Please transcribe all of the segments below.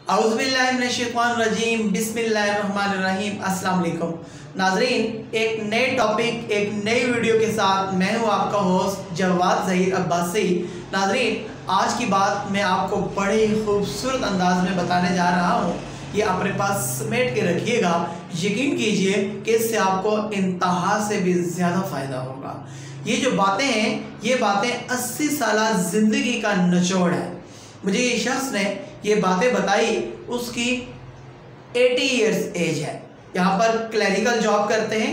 औज़ुबिल्लाहिमिनश्शैतानिर्रजीम बिस्मिल्लाहिर्रहमानिर्रहीम। अस्सलाम वालेकुम नाज़रीन, एक नए टॉपिक एक नई वीडियो के साथ मैं हूँ आपका होस्ट जवाद ज़हीर अब्बासी। नाज़रीन, आज की बात मैं आपको बड़े ही खूबसूरत अंदाज में बताने जा रहा हूँ। ये अपने पास समेट के रखिएगा, यकीन कीजिए कि इससे आपको इंतहा से भी ज़्यादा फ़ायदा होगा। ये जो बातें हैं, ये बातें 80 साल ज़िंदगी का निचोड़ है। मुझे ये शख्स ने ये बातें बताई, उसकी 80 इयर्स एज है। यहाँ पर क्लरिकल जॉब करते हैं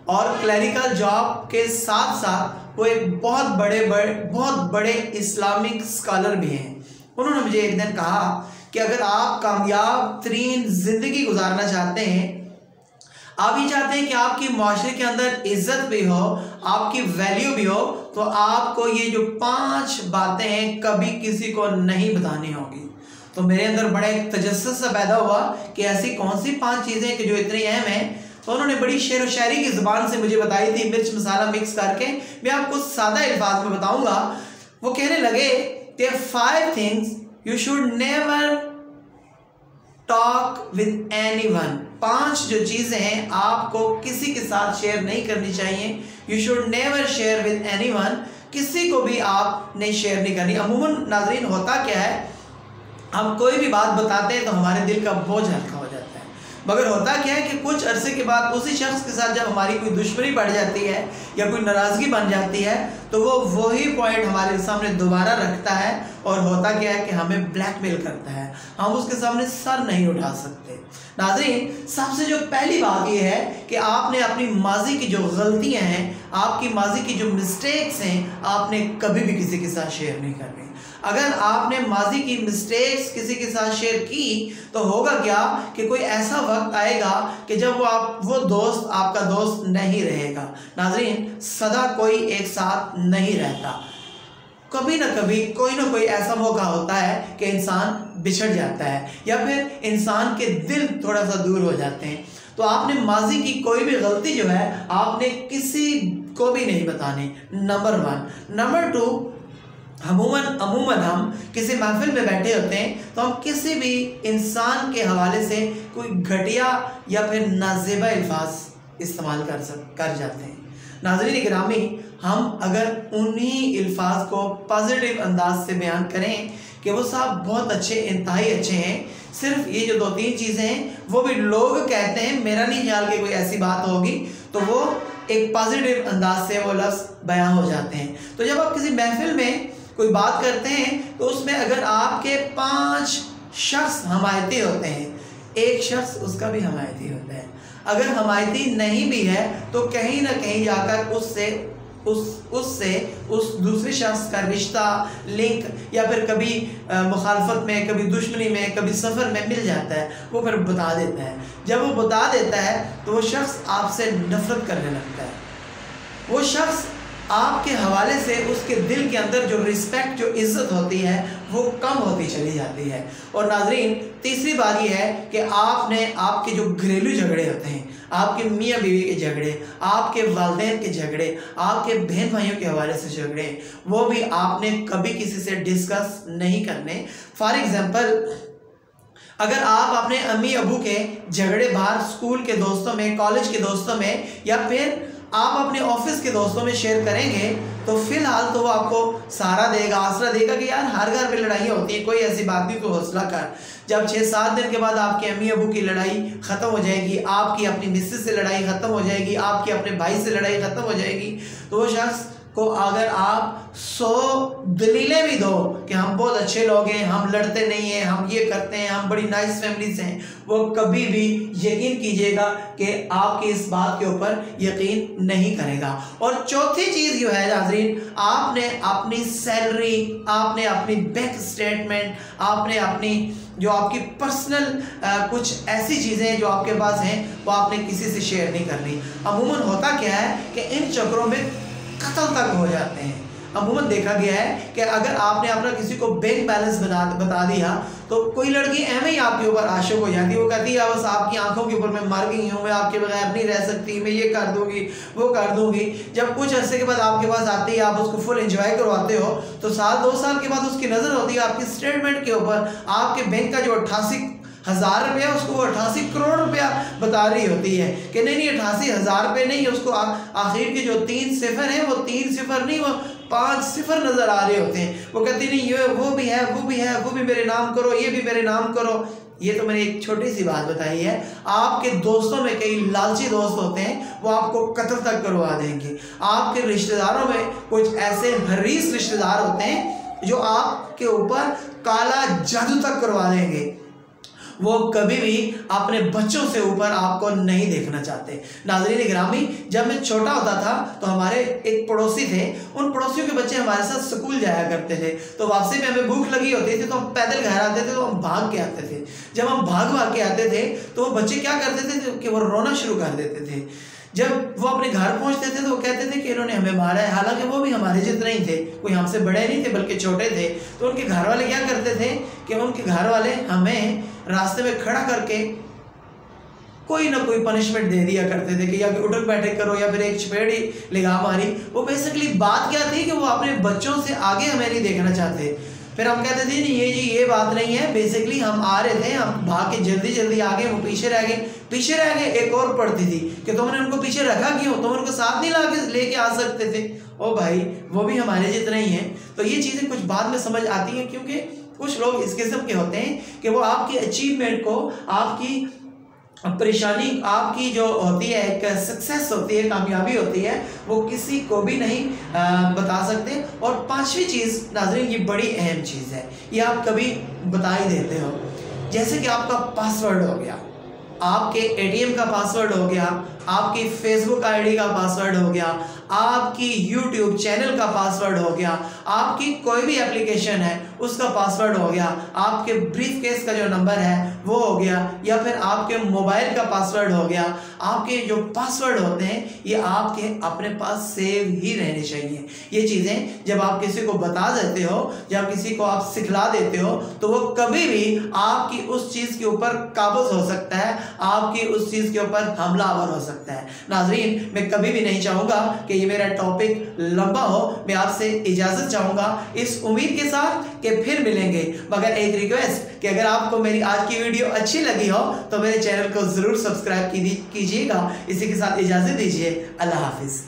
और क्लरिकल जॉब के साथ साथ वो एक बहुत बड़े इस्लामिक स्कॉलर भी हैं। उन्होंने मुझे एक दिन कहा कि अगर आप कामयाब तरीन ज़िंदगी गुजारना चाहते हैं, आप ये चाहते हैं कि आपकी माशरे के अंदर इज्जत भी हो, आपकी वैल्यू भी हो, तो आपको ये जो 5 बातें हैं कभी किसी को नहीं बतानी होगी। तो मेरे अंदर बड़ा एक तजस्सुस सा पैदा हुआ कि ऐसी कौन सी 5 चीज़ें कि जो इतनी अहम हैं। तो उन्होंने बड़ी शेर व शायरी की ज़ुबान से मुझे बताई थी, मिर्च मसाला मिक्स करके। मैं आपको सादा अल्फाज में बताऊंगा। वो कहने लगे कि 5 things you should never talk with anyone. 5 जो चीज़ें हैं आपको किसी के साथ शेयर नहीं करनी चाहिए। You should never share with anyone, किसी को भी आपने शेयर नहीं करनी। अमूमन नाज़रीन होता क्या है, हम कोई भी बात बताते हैं तो हमारे दिल का बोझ हल्का हो जाता है, मगर होता क्या है कि कुछ अरसे के बाद उसी शख्स के साथ जब हमारी कोई दुश्मनी बढ़ जाती है या कोई नाराज़गी बन जाती है तो वो वही पॉइंट हमारे सामने दोबारा रखता है और होता क्या है कि हमें ब्लैकमेल करता है। हम उसके सामने सर नहीं उठा सकते। नाज़रीन, सबसे जो पहली बात ये है कि आपने अपनी माजी की जो गलतियां हैं, आपकी माजी की जो मिस्टेक्स हैं, आपने कभी भी किसी के साथ शेयर नहीं करनी। अगर आपने माजी की मिस्टेक्स किसी के साथ शेयर की तो होगा क्या कि कोई ऐसा वक्त आएगा कि जब वो दोस्त आपका दोस्त नहीं रहेगा। नाज़रीन, सदा कोई एक साथ नहीं रहता। कभी ना कभी कोई ना कोई ऐसा मौका होता है कि इंसान बिछड़ जाता है या फिर इंसान के दिल थोड़ा सा दूर हो जाते हैं। तो आपने माजी की कोई भी गलती जो है आपने किसी को भी नहीं बतानी, नंबर 1। नंबर 2, अमूमन हम किसी महफिल में बैठे होते हैं तो हम किसी भी इंसान के हवाले से कोई घटिया या फिर नाज़ेबा अल्फाज इस्तेमाल कर जाते हैं। नाज़रीन गिरामी, हम अगर उन्हीं अल्फाज को पॉजिटिव अंदाज से बयान करें कि वो साहब बहुत अच्छे, इंतहाई अच्छे हैं, सिर्फ ये जो 2-3 चीज़ें हैं वो भी लोग कहते हैं, मेरा नहीं ख्याल कि कोई ऐसी बात होगी, तो वो एक पॉजिटिव अंदाज से वो लफ्ज़ बयान हो जाते हैं। तो जब आप किसी महफिल में कोई बात करते हैं तो उसमें अगर आपके 5 शख्स हमायती होते हैं, एक शख्स उसका भी हमायती होता है। अगर हमायती नहीं भी है तो कहीं ना कहीं जाकर उससे उस दूसरे शख्स का रिश्ता, लिंक या फिर कभी मुखालफत में, कभी दुश्मनी में, कभी सफ़र में मिल जाता है। वो फिर बता देता है। जब वो बता देता है तो वो शख्स आपसे नफरत करने लगता है। वो शख्स आपके हवाले से उसके दिल के अंदर जो रिस्पेक्ट, जो इज़्ज़त होती है वो कम होती चली जाती है। और नाज़रीन, तीसरी बात ये है कि आपके जो घरेलू झगड़े होते हैं, आपके मियाँ बीवी के झगड़े, आपके वालिदैन के झगड़े, आपके बहन भाइयों के हवाले से झगड़े, वो भी आपने कभी किसी से डिस्कस नहीं करने। फॉर एग्ज़ाम्पल, अगर आप अपने अम्मी अबू के झगड़े बाहर स्कूल के दोस्तों में, कॉलेज के दोस्तों में या फिर आप अपने ऑफिस के दोस्तों में शेयर करेंगे तो फिलहाल तो वो आपको सहारा देगा, आसरा देगा कि यार हर घर में लड़ाइयाँ होती हैं, कोई ऐसी बात नहीं, तो हौसला कर। जब 6-7 दिन के बाद आपके अम्मी अबू की लड़ाई ख़त्म हो जाएगी, आपकी अपनी मिसेस से लड़ाई ख़त्म हो जाएगी, आपकी अपने भाई से लड़ाई ख़त्म हो जाएगी, तो वो शख्स को अगर आप 100 दलीलें भी दो कि हम बहुत अच्छे लोग हैं, हम लड़ते नहीं हैं, हम ये करते हैं, हम बड़ी नाइस फैमिली से हैं, वो कभी भी यकीन कीजिएगा कि आपकी इस बात के ऊपर यकीन नहीं करेगा। और चौथी चीज़ जो है नाज़रीन, आपने अपनी सैलरी, आपने अपनी बैंक स्टेटमेंट, आपने अपनी जो आपकी पर्सनल कुछ ऐसी चीज़ें जो आपके पास हैं वो आपने किसी से शेयर नहीं करनी। अमूमन होता क्या है कि इन चक्रों में कत्ल तक हो जाते हैं। अमूमन देखा गया है कि अगर आपने अपना किसी को बैंक बैलेंस बता दिया तो कोई लड़की एवं ही आपके ऊपर आशिक हो जाती है। वो कहती है बस आपकी आंखों के ऊपर मैं मर गई हूँ, मैं आपके बगैर नहीं रह सकती, मैं ये कर दूंगी वो कर दूंगी। जब कुछ अरसे के बाद आपके पास आती है, आप उसको फुल एंजॉय करवाते हो, तो साल 2 साल के बाद उसकी नज़र होती है आपकी स्टेटमेंट के ऊपर, आपके बैंक का जो 88,000 रुपया उसको वो 88 करोड़ रुपया बता रही होती है कि नहीं 88,000 रुपये नहीं, उसको आखिर के जो 3 सिफर हैं वो 3 सिफर नहीं वो 5 सिफर नज़र आ रहे होते हैं। वो कहती नहीं ये वो भी है वो भी है, वो भी मेरे नाम करो, ये भी मेरे नाम करो। ये तो मैंने एक छोटी सी बात बताई है। आपके दोस्तों में कई लालची दोस्त होते हैं, वो आपको कत्ल तक करवा देंगे। आपके रिश्तेदारों में कुछ ऐसे हरीस रिश्तेदार होते हैं जो आपके ऊपर काला जादू तक करवा देंगे। वो कभी भी अपने बच्चों से ऊपर आपको नहीं देखना चाहते। नाज़रीन गिरामी, जब मैं छोटा होता था तो हमारे एक पड़ोसी थे, उन पड़ोसियों के बच्चे हमारे साथ स्कूल जाया करते थे। तो वापसी में हमें भूख लगी होती थी तो हम पैदल घर आते थे, तो हम भाग के आते थे। जब हम भाग के आते थे तो वो बच्चे क्या करते थे कि वो रोना शुरू कर देते थे। जब वो अपने घर पहुंचते थे तो वो कहते थे कि इन्होंने हमें मारा है, हालांकि वो भी हमारे जितने ही थे, कोई हमसे बड़े नहीं थे बल्कि छोटे थे। तो उनके घर वाले क्या करते थे कि उनके घर वाले हमें रास्ते में खड़ा करके कोई ना कोई पनिशमेंट दे दिया करते थे कि या उठक बैठक करो या फिर एक चपेड़ी लगा मारी। वो बेसिकली बात क्या थी कि वो अपने बच्चों से आगे हमें नहीं देखना चाहते। फिर हम कहते थे नहीं ये बात नहीं है, बेसिकली हम आ रहे थे, हम भाग के जल्दी आ गए, वो पीछे रह गए। एक और पड़ती थी कि तुमने उनको पीछे रखा क्यों, तुम उनको साथ नहीं लेके आ सकते थे। ओ भाई वो भी हमारे जितने ही हैं। तो ये चीज़ें कुछ बाद में समझ आती हैं, क्योंकि कुछ लोग इस किस्म के होते हैं कि वो आपकी अचीवमेंट को, आपकी परेशानी, आपकी जो होती है एक सक्सेस होती है, कामयाबी होती है, वो किसी को भी नहीं बता सकते। और 5वीं चीज़ नाज़रीन, ये बड़ी अहम चीज़ है, ये आप कभी बता ही देते हो। जैसे कि आपका पासवर्ड हो गया, आपके ATM का पासवर्ड हो गया, आपकी फेसबुक ID का पासवर्ड हो गया, आपकी YouTube चैनल का पासवर्ड हो गया, आपकी कोई भी एप्लीकेशन है उसका पासवर्ड हो गया, आपके ब्रीफ केस का जो नंबर है वो हो गया, या फिर आपके मोबाइल का पासवर्ड हो गया। आपके जो पासवर्ड होते हैं ये आपके अपने पास सेव ही रहने चाहिए। ये चीज़ें जब आप किसी को बता देते हो, जब किसी को आप सिखला देते हो, तो वो कभी भी आपकी उस चीज़ के ऊपर काबूज हो सकता है, आपकी उस चीज़ के ऊपर हमलावर हो सकता है। नाज़रीन, मैं कभी भी नहीं चाहूँगा कि ये मेरा टॉपिक लंबा हो, मैं आपसे इजाज़त चाहूँगा इस उम्मीद के साथ कि फिर मिलेंगे। मगर एक रिक्वेस्ट कि अगर आपको मेरी आज की वीडियो अच्छी लगी हो तो मेरे चैनल को ज़रूर सब्सक्राइब कीजिएगा। इसी के साथ इजाज़त दीजिए। अल्लाह हाफिज़।